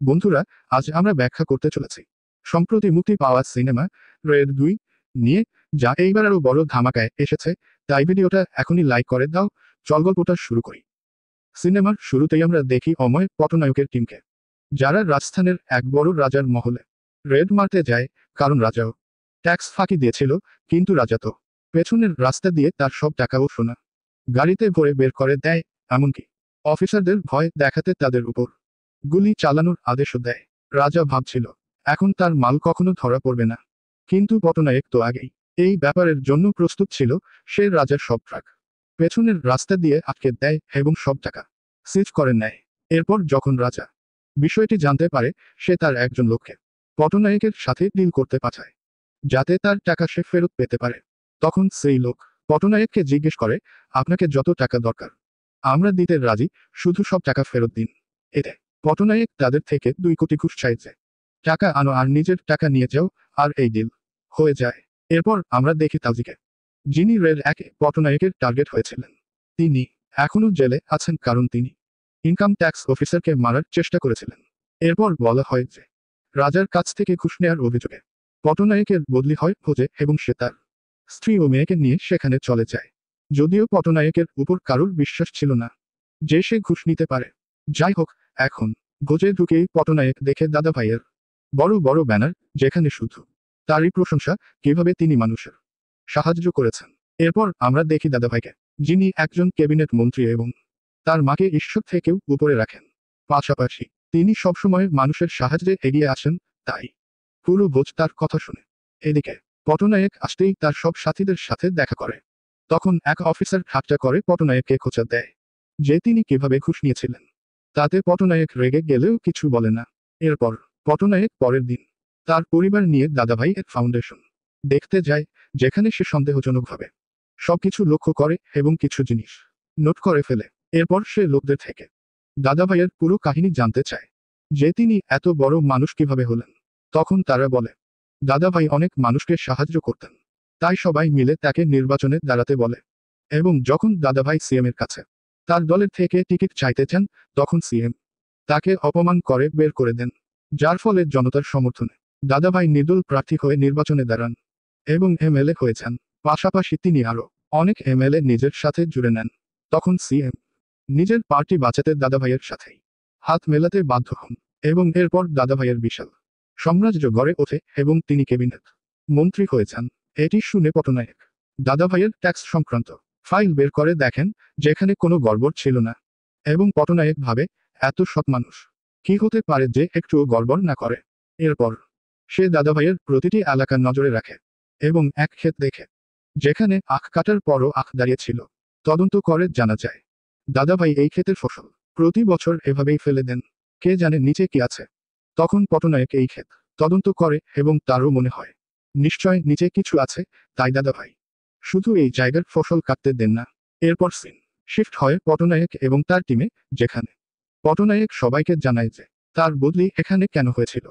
বন্ধুরা, আজ আমরা ব্যাখ্যা করতে চলেছি সম্প্রতি মুক্তি পাওয়া সিনেমা রেড 2 নিয়ে, যা এইবার আরো বড় ধামাকায় এসেছে। তাই ভিডিওটা এখনই লাইক করে দাও। চল গল্পটা শুরু করি। সিনেমার শুরুতেই আমরা দেখি অময় পটনায়কের টিমকে, যারা রাজস্থানের এক বড় রাজার মহলে রেড মারতে যায়, কারণ রাজাও ট্যাক্স ফাঁকি দিয়েছিল। কিন্তু রাজা তো পেছনের রাস্তা দিয়ে তার সব টাকাও সোনা গাড়িতে ভরে বের করে দেয়, এমনকি অফিসারদের ভয় দেখাতে তাদের উপর গুলি চালানোর আদেশও দেয়। রাজা ভাবছিল এখন তার মাল কখনো ধরা পড়বে না, কিন্তু পটনায়ক তো আগেই এই ব্যাপারের জন্য প্রস্তুত ছিল। সে রাজার সব ট্রাক পেছনের রাস্তা দিয়ে আটকে দেয় এবং সব টাকা সিজ করে নেয়। এরপর যখন রাজা বিষয়টি জানতে পারে, সে তার একজন লোককে পটনায়কের সাথে ডিল করতে পাঠায়, যাতে তার টাকা সে ফেরত পেতে পারে। তখন সেই লোক পটনায়ককে জিজ্ঞেস করে, আপনাকে যত টাকা দরকার আমরা দিতে রাজি, শুধু সব টাকা ফেরত দিন। এতে পটনায়ক তাদের থেকে 2 কোটি ঘুষ চাইছে। টাকা আনো আর নিজের টাকা নিয়ে যাও, আর এই ডিল হয়ে যায়। এরপর আমরা দেখি তাজিকে, যিনি রেড 1 পটনায়কের টার্গেট হয়েছিলেন। তিনি এখনও জেলে আছেন, কারণ তিনি ইনকাম ট্যাক্স অফিসারকে মারার চেষ্টা করেছিলেন। এরপর বলা হয় যে রাজার কাছ থেকে ঘুষ নেয়ার অভিযোগে পটনায়কের বদলি হয় ভোজে এবং সে তার স্ত্রী ও মেয়েকে নিয়ে সেখানে চলে যায়। যদিও পটনায়কের উপর কারুর বিশ্বাস ছিল না যে সে ঘুষ নিতে পারে। যাই হোক, এখন ভোজে ঢুকেই পটনায়ক দেখে দাদা ভাইয়ের বড় বড় ব্যানার, যেখানে শুধু তারই প্রশংসা, কিভাবে তিনি মানুষের সাহায্য করেছেন। এরপর আমরা দেখি দাদাভাইকে, যিনি একজন ক্যাবিনেট মন্ত্রী এবং তার মাকে ঈশ্বর থেকেও উপরে রাখেন। পাশাপাশি তিনি সবসময় মানুষের সাহায্যে এগিয়ে আসেন, তাই পুরো ভোজ তার কথা শুনে। এদিকে পটনায়ক আসতেই তার সব সাথীদের সাথে দেখা করে। তখন এক অফিসার ঠাট্টা করে পটনায়ককে খোঁচা দেয় যে তিনি কিভাবে ঘুষ নিয়েছিলেন। তাতে পটনায়ক রেগে গেলেও কিছু বলে না। এরপর পটনায়ক পরের দিন তার পরিবার নিয়ে দাদাভাই এর ফাউন্ডেশন দেখতে যায়, যেখানে সে সন্দেহজনকভাবে সবকিছু লক্ষ্য করে এবং কিছু জিনিস নোট করে ফেলে। এরপর সে লোকদের থেকে দাদাভাইয়ের পুরো কাহিনী জানতে চায়, যে তিনি এত বড় মানুষ কিভাবে হলেন। তখন তারা বলে দাদাভাই অনেক মানুষকে সাহায্য করতেন, তাই সবাই মিলে তাকে নির্বাচনে দাঁড়াতে বলে। এবং যখন দাদাভাই সিএম এর কাছে তার দলের থেকে টিকিট চাইতে চান, তখন সিএম তাকে অপমান করে বের করে দেন, যার ফলে জনতার সমর্থনে দাদাভাই নির্দল প্রার্থী হয়ে নির্বাচনে দাঁড়ান এবং এমএলএ হয়েছেন। পাশাপাশি তিনি আরও অনেক এমএলএ নিজের সাথে জুড়ে নেন। তখন সিএম নিজের পার্টি বাঁচাতে দাদাভাইয়ের সাথেই হাত মেলাতে বাধ্য হন এবং এরপর দাদাভাইয়ের বিশাল সাম্রাজ্য গড়ে ওঠে এবং তিনি ক্যাবিনেট মন্ত্রী হয়েছেন। এটি শুনে পটনায়ক দাদাভাইয়ের ট্যাক্স সংক্রান্ত ফাইল বের করে দেখেন, যেখানে কোনো গড়বড় ছিল না। এবং পটনায়ক ভাবে, এত সৎ মানুষ কি হতে পারে যে একটুও গড়বড় না করে। এরপর সে দাদাভাইয়ের প্রতিটি এলাকা নজরে রাখে এবং এক ক্ষেত দেখে, যেখানে আখ কাটার পরও আখ দাঁড়িয়েছিল। তদন্ত করে জানা যায় দাদাভাই এই ক্ষেতের ফসল প্রতি বছর এভাবেই ফেলে দেন, কে জানে নিচে কি আছে। তখন পটনায়ক এই ক্ষেত তদন্ত করে এবং তারও মনে হয় নিশ্চয় নিচে কিছু আছে, তাই দাদাভাই শুধু এই জায়গার ফসল কাটতে দেন না। এরপর সিন শিফট হয় পটনায়ক এবং তার টিমে, যেখানে পটনায়ক সবাইকে জানায় যে তার বদলি এখানে কেন হয়েছিল।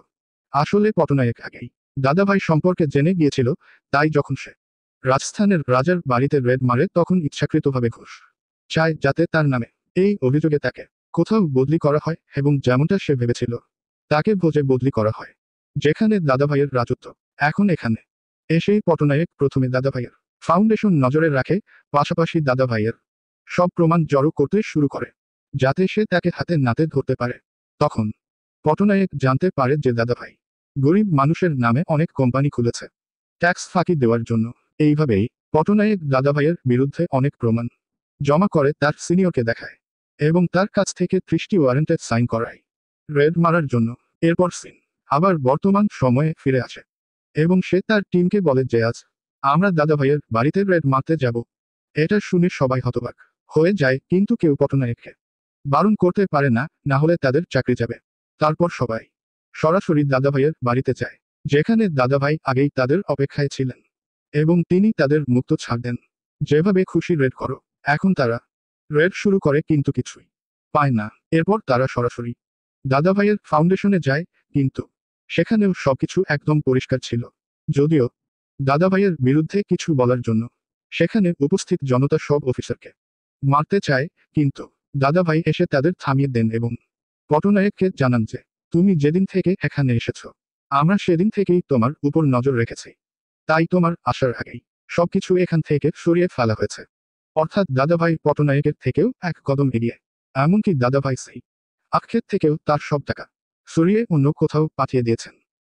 আসলে পটনায়ক আগেই দাদাভাই সম্পর্কে জেনে গিয়েছিল, তাই যখন সে রাজস্থানের রাজার বাড়িতে রেড মারে, তখন ইচ্ছাকৃতভাবে ঘুষ চায় যাতে তার নামে এই অভিযোগে তাকে কোথাও বদলি করা হয় এবং যেমনটা সে ভেবেছিল তাকে ভোজে বদলি করা হয়, যেখানে দাদাভাইয়ের রাজত্ব। এখন এখানে এসেই পটনায়ক প্রথমে দাদাভাইয়ের ফাউন্ডেশন নজরে রাখে, পাশাপাশি দাদাভাইয়ের সব প্রমাণ জড়ো করতে শুরু করে, যাতে সে তাকে হাতে নাতে ধরতে পারে। তখন পটনায়ক জানতে পারে যে দাদাভাই গরিব মানুষের নামে অনেক কোম্পানি খুলেছে ট্যাক্স ফাঁকি দেওয়ার জন্য। এইভাবেই পটনায়ক দাদাভাইয়ের বিরুদ্ধে অনেক প্রমাণ জমা করে তার সিনিয়রকে দেখায় এবং তার কাছ থেকে 30টি ওয়ারেন্টে সাইন করায় রেড মারার জন্য। এরপর সিন আবার বর্তমান সময়ে ফিরে আসে এবং সে তার টিমকে বলে যে আজ আমরা দাদাভাইয়ের বাড়িতে রেড মারতে যাব। এটা শুনে সবাই হতবাক হয়ে যায়, কিন্তু কেউ পটনায়ককে বারণ করতে পারে না, না হলে তাদের চাকরি যাবে। তারপর সবাই সরাসরি দাদাভাইয়ের বাড়িতে যায়, যেখানে দাদাভাই আগেই তাদের অপেক্ষায় ছিলেন এবং তিনি তাদের মুক্ত ছাড় দেন। যেভাবে খুশি রেড করো। এখন তারা রেড শুরু করে কিন্তু কিছুই পায় না। এরপর তারা সরাসরি দাদাভাইয়ের ফাউন্ডেশনে যায়, কিন্তু সেখানেও সবকিছু একদম পরিষ্কার ছিল। যদিও দাদাভাইয়ের বিরুদ্ধে কিছু বলার জন্য সেখানে উপস্থিত জনতা সব অফিসারকে মারতে চায়, কিন্তু দাদাভাই এসে তাদের থামিয়ে দেন এবং পটনায়ককে জানান যে তুমি যেদিন থেকে এখানে এসেছো আমরা সেদিন থেকেই তোমার উপর নজর রেখেছি। তাই তোমার আসার আগেই সবকিছু এখান থেকে সরিয়ে ফেলা হয়েছে। অর্থাৎ দাদাভাই পটনায়কের থেকেও এক কদম এগিয়ে। এমনকি দাদাভাই সেই আক্ষেপ থেকেও তার সব টাকা সরিয়ে অন্য কোথাও পাঠিয়ে দিয়েছেন।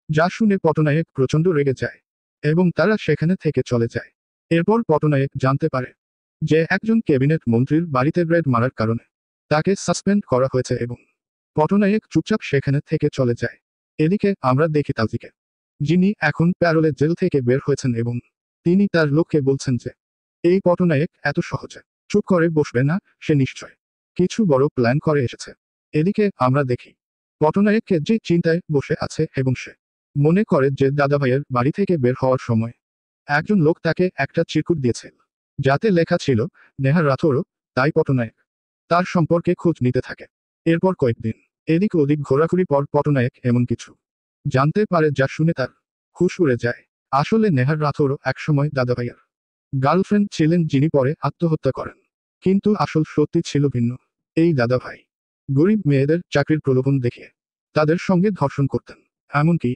যা শুনে পটনায়ক প্রচণ্ড রেগে যায় এবং তারা সেখানে থেকে চলে যায়। এরপর পটনায়ক জানতে পারে যে একজন ক্যাবিনেট মন্ত্রীর বাড়িতে রেড মারার কারণে তাকে সাসপেন্ড করা হয়েছে এবং পটনায়ক চুপচাপ সেখানে থেকে চলে যায়। এদিকে আমরা দেখি তাজিকে, যিনি এখন প্যারোলে জেল থেকে বের হয়েছেন এবং তিনি তার লোককে বলছেন যে এই পটনায়ক এত সহজে চুপ করে বসবে না, সে নিশ্চয় কিছু বড় প্ল্যান করে এসেছে। এদিকে আমরা দেখি পটনায়ককে যে চিন্তায় বসে আছে এবং সে মনে করে যে দাদাভাইয়ের বাড়ি থেকে বের হওয়ার সময় একজন লোক তাকে একটা চিরকুট দিয়েছে যাতে লেখা ছিল নেহা রাথোরও। তাই পটনায়ক তার সম্পর্কে খোঁজ নিতে থাকে। এরপর কয়েকদিন এদিক ওদিক ঘোরাঘুরি পর পটনায়ক এমন কিছু জানতে পারে যা শুনে তার হুঁশ উড়ে যায়। আসলে নেহার রাথোরও একসময় দাদাভাইয়ের গার্লফ্রেন্ড ছিলেন, যিনি পরে আত্মহত্যা করেন। কিন্তু আসল সত্যি ছিল ভিন্ন। এই দাদাভাই গরিব মেয়েদের চাকরির প্রলোভন দেখিয়ে তাদের সঙ্গে ধর্ষণ করতেন, এমনকি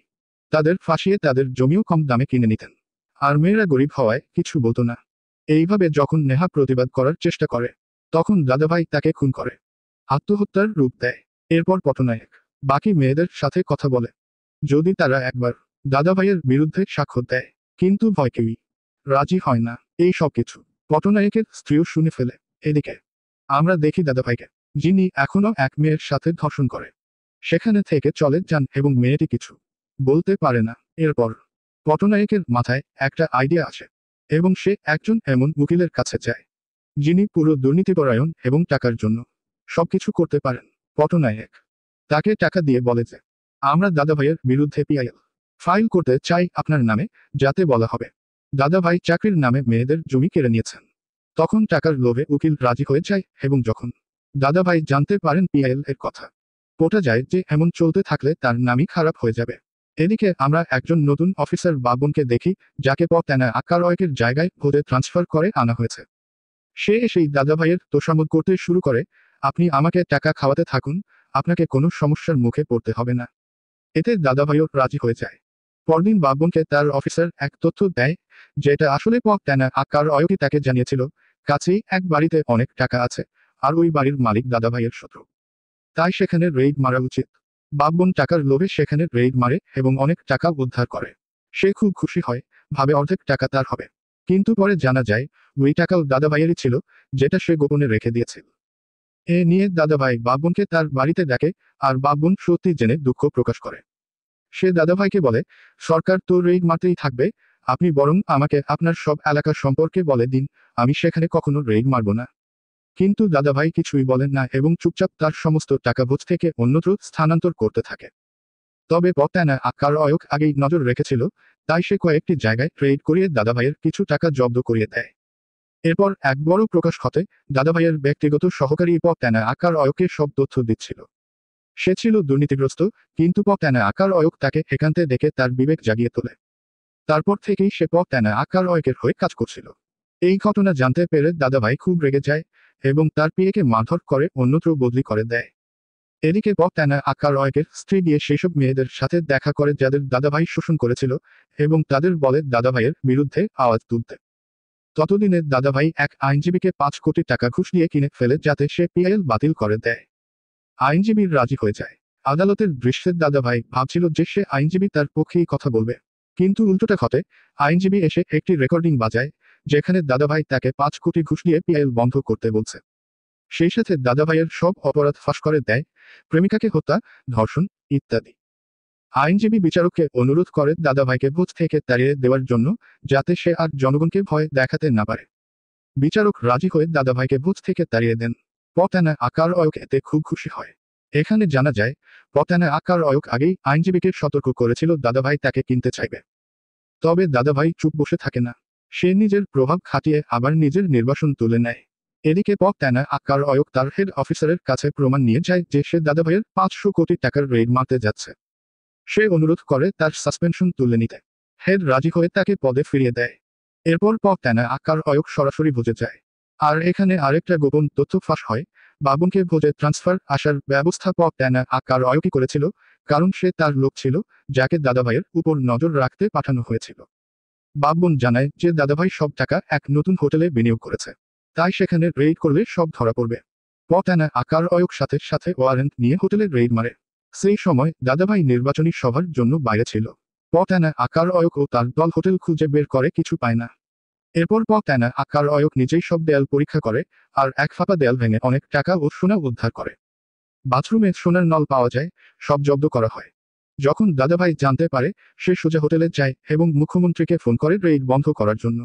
তাদের ফাঁসিয়ে তাদের জমিও কম দামে কিনে নিতেন। আর মেয়েরা গরিব হওয়ায় কিছু বলতো না। এইভাবে যখন নেহা প্রতিবাদ করার চেষ্টা করে তখন দাদাভাই তাকে খুন করে, আত্মহত্যার রূপ দেয়। এরপর পটনায়ক বাকি মেয়েদের সাথে কথা বলে যদি তারা একবার দাদাভাইয়ের বিরুদ্ধে সাক্ষ্য দেয়, কিন্তু ভয় কেউই রাজি হয় না। এই সব কিছু পটনায়কের স্ত্রীও শুনে ফেলে। এদিকে আমরা দেখি দাদাভাইকে, যিনি এখনো এক মেয়ের সাথে ধর্ষণ করে, সেখানে থেকে চলে যান এবং মেয়েটি কিছু বলতে পারে না। এরপর পটনায়কের মাথায় একটা আইডিয়া আসে এবং সে একজন এমন উকিলের কাছে যায় যিনি পুরো দুর্নীতিপরায়ণ এবং টাকার জন্য সবকিছু করতে পারেন। পটনায়ক তাকে টাকা দিয়ে বলে যে আমরা দাদাভাইয়ের বিরুদ্ধে পিআইএল ফাইল করতে চাই আপনার নামে, যাতে বলা হবে দাদাভাই চাকরির নামে মেয়েদের জমি কেড়ে নিয়েছেন। তখন টাকার লোভে উকিল রাজি হয়ে যায় এবং যখন দাদাভাই জানতে পারেন পিআইএল এর কথা, পটা যায় যে এমন চলতে থাকলে তার নামই খারাপ হয়ে যাবে। এদিকে আমরা একজন নতুন অফিসার বাবনকে দেখি, যাকে পটানা আকারয়কের জায়গায় ভোটে ট্রান্সফার করে আনা হয়েছে। সে এসেই দাদাভাইয়ের তোষামোদ করতে শুরু করে, আপনি আমাকে টাকা খাওয়াতে থাকুন, আপনাকে কোনো সমস্যার মুখে পড়তে হবে না। এতে দাদাভাইও রাজি হয়ে যায়। পরদিন বাবনকে তার অফিসার এক তথ্য দেয়, যেটা আসলে পটানা আকারয়কই তাকে জানিয়েছিল। কাছেই এক বাড়িতে অনেক টাকা আছে, আর ওই বাড়ির মালিক দাদাভাইয়ের শত্রু। তাই সেখানে রেইড মারা উচিত। বাবন টাকার লোভে সেখানে রেইড মারে এবং অনেক টাকা উদ্ধার করে। সে খুব খুশি হয়, ভাবে অর্ধেক টাকা তার হবে। কিন্তু পরে জানা যায় ওই টাকাও দাদাভাইয়েরই ছিল, যেটা সে গোপনে রেখে দিয়েছিল। এ নিয়ে দাদাভাই বাবনকে তার বাড়িতে ডাকে, আর বাবন সত্যি জেনে দুঃখ প্রকাশ করে। সে দাদাভাইকে বলে, সরকার তো রেইড মারতেই থাকবে, আপনি বরং আমাকে আপনার সব এলাকা সম্পর্কে বলে দিন, আমি সেখানে কখনো রেইড মারব না। কিন্তু দাদাভাই কিছুই বলেন না এবং চুপচাপ তার সমস্ত টাকা ভোজ থেকে অন্যত্র স্থানান্তর করতে থাকে। তবে পটানা আকারয়ক আগেই নজর রেখেছিল, তাই সে কয়েকটি জায়গায় ট্রেড করিয়ে দাদাভাইয়ের কিছু টাকা জব্দ করিয়ে দেয়। এরপর এক বড় প্রকাশ ঘটে, দাদাভাইয়ের ব্যক্তিগত সহকারী পটানা আকারয়কে সব তথ্য দিচ্ছিল। সে ছিল দুর্নীতিগ্রস্ত, কিন্তু পটানা আকারয়ক তাকে একান্তে ডেকে তার বিবেক জাগিয়ে তোলে। তারপর থেকেই সে পটানা আকারয়কের হয়ে কাজ করছিল। এই ঘটনা জানতে পেরে দাদাভাই খুব রেগে যায় এবং তার পিএকে মারধর করে অন্যত্র বদলি করে দেয়। এদিকে পটানা আকারয়কের স্ত্রী গিয়ে সেসব মেয়েদের সাথে দেখা করে যাদের দাদাভাই শোষণ করেছিল এবং তাদের বলে দাদাভাইয়ের বিরুদ্ধে আওয়াজ তুলতে। ততদিনে দাদাভাই এক আইনজীবীকে 5 কোটি টাকা ঘুষ দিয়ে কিনে ফেলে যাতে সে পিআইএল বাতিল করে দেয়। আইনজীবী রাজি হয়ে যায়। আদালতের দৃশ্যে দাদাভাই ভাবছিল যে সে আইনজীবী তার পক্ষেই কথা বলবে, কিন্তু উল্টোটা ঘটে। আইনজীবী এসে একটি রেকর্ডিং বাজায় যেখানে দাদাভাই তাকে 5 কোটি ঘুষ দিয়ে পিআইএল বন্ধ করতে বলছে। সেই সাথে দাদাভাইয়ের সব অপরাধ ফাঁস করে দেয়, প্রেমিকাকে হত্যা, ধর্ষণ ইত্যাদি। আইনজীবী বিচারককে অনুরোধ করে দাদাভাইকে ভোজ থেকে তাড়িয়ে দেওয়ার জন্য, যাতে সে আর জনগণকে ভয় দেখাতে না পারে। বিচারক রাজি হয়ে দাদাভাইকে ভোজ থেকে তাড়িয়ে দেন। পটানা আকারয়ক এতে খুব খুশি হয়। এখানে জানা যায় পটানা আকারয়ক আগেই আইনজীবীকে সতর্ক করেছিল দাদাভাই তাকে কিনতে চাইবে। তবে দাদাভাই চুপ বসে থাকে না। সে নিজের প্রভাব খাটিয়ে আবার নিজের নির্বাসন তুলে নেয়। এদিকে পটানা আকারয়ক তার হেড অফিসারের কাছে প্রমাণ নিয়ে যায় যে সে দাদাভাইয়ের 500 কোটি টাকার রেইড মারতে যাচ্ছে। সে অনুরোধ করে তার সাসপেনশন তুলে নিতে। হেড রাজি হয়ে তাকে পদে ফিরিয়ে দেয়। এরপর পটানা আকারয়ক সরাসরি বুঝে যায়। আর এখানে আরেকটা গোপন তথ্য ফাঁস হয়, বাবুনকে ভোজে ট্রান্সফার আসার ব্যবস্থা ট্যানা আকার অয়কি করেছিল, কারণ সে তার লোক ছিল যাকে দাদাভাইয়ের উপর নজর রাখতে পাঠানো হয়েছিল। বাবুন জানায় যে দাদাভাই সব টাকা এক নতুন হোটেলে বিনিয়োগ করেছে, তাই সেখানে রেইড করলে সব ধরা পড়বে। ট্যানা আকার অয়ক সাথে সাথে ওয়ারেন্ট নিয়ে হোটেলে রেইড মারে। সেই সময় দাদাভাই নির্বাচনী সভার জন্য বাইরে ছিল। ট্যানা আকার অয়ক ও তার দল হোটেল খুঁজে বের করে কিছু পায় না। এরপর ট্যানা আকার অয়ক নিজেই সব দেয়াল পরীক্ষা করে আর এক ফাঁপা দেয়াল ভেঙে অনেক টাকা ও সোনা উদ্ধার করে। বাথরুমে সোনার নল পাওয়া যায়, সব জব্দ করা হয়। যখন দাদাভাই জানতে পারে, সে সোজা হোটেলে যায় এবং মুখ্যমন্ত্রীকে ফোন করে রেইড বন্ধ করার জন্য।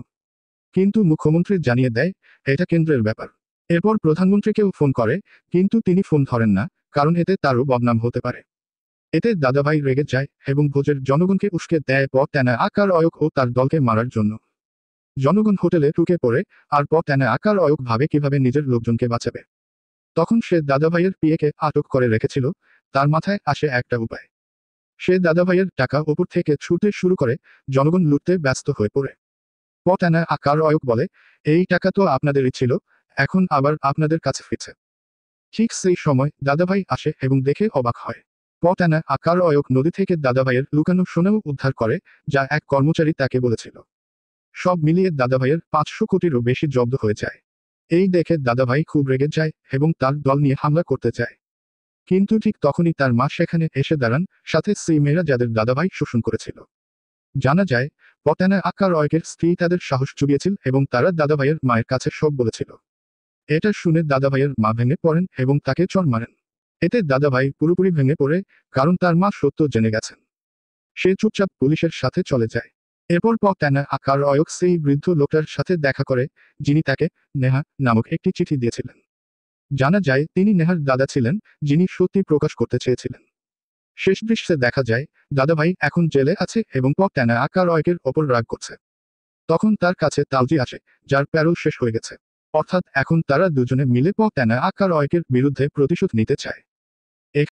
কিন্তু মুখ্যমন্ত্রী জানিয়ে দেয় এটা কেন্দ্রের ব্যাপার। এরপর প্রধানমন্ত্রীকেও ফোন করে, কিন্তু তিনি ফোন ধরেন না, কারণ এতে তারও বদনাম হতে পারে। এতে দাদাভাই রেগে যায় এবং ভোজের জনগণকে উস্কে দেয় ট্যানা আকার অয়ক ও তার দলকে মারার জন্য। জনগণ হোটেলে ঢুকে পড়ে আর ট্যানা আকার অয়ক ভাবে কিভাবে নিজের লোকজনকে বাঁচাবে। তখন সে দাদাভাইয়ের পিএকে আটক করে রেখেছিল। তার মাথায় আসে একটা উপায়। সে দাদাভাইয়ের টাকা ওপর থেকে ছুঁতে শুরু করে, জনগণ লুটতে ব্যস্ত হয়ে পড়ে। ট্যানা আকার অয়ক বলে, এই টাকা তো আপনাদেরই ছিল, এখন আবার আপনাদের কাছে ফিরছে। ঠিক সেই সময় দাদাভাই আসে এবং দেখে অবাক হয়। ট্যানা আকার অয়ক নদী থেকে দাদাভাইয়ের লুকানো সোনাও উদ্ধার করে, যা এক কর্মচারী তাকে বলেছিল। সব মিলিয়ে দাদাভাইয়ের 500 কোটিরও বেশি জব্দ হয়ে যায়। এই দেখে দাদাভাই খুব রেগে যায় এবং তার দল নিয়ে হামলা করতে চায়। কিন্তু ঠিক তখনই তার মা সেখানে এসে দাঁড়ান, সাথে সেই মেয়েরা যাদের দাদাভাই শোষণ করেছিল। জানা যায় ট্যানা আকার অয়কের স্ত্রী তাদের সাহস জুগিয়েছিল এবং তারা দাদাভাইয়ের মায়ের কাছে সব বলেছিল। এটা শুনে দাদাভাইয়ের মা ভেঙে পড়েন এবং তাকে চড় মারেন। এতে দাদাভাই পুরোপুরি ভেঙে পড়ে, কারণ তার মা সত্য জেনে গেছেন। সে চুপচাপ পুলিশের সাথে চলে যায়। এরপর ট্যানা আকার অয়ক সেই বৃদ্ধ লোকটার সাথে দেখা করে, যিনি তাকে নেহা নামক একটি চিঠি দিয়েছিলেন। জানা যায় তিনি নেহার দাদা ছিলেন, যিনি সত্যি প্রকাশ করতে চেয়েছিলেন। শেষ দৃশ্যে দেখা যায় দাদাভাই এখন জেলে আছে এবং ট্যানা আকার অয়কের ওপর রাগ করছে। তখন তার কাছে তালজি আসে, যার প্যারোল শেষ হয়ে গেছে। অর্থাৎ এখন তারা দুজনে মিলে ট্যানা আকার অয়কের বিরুদ্ধে প্রতিশোধ নিতে চায়।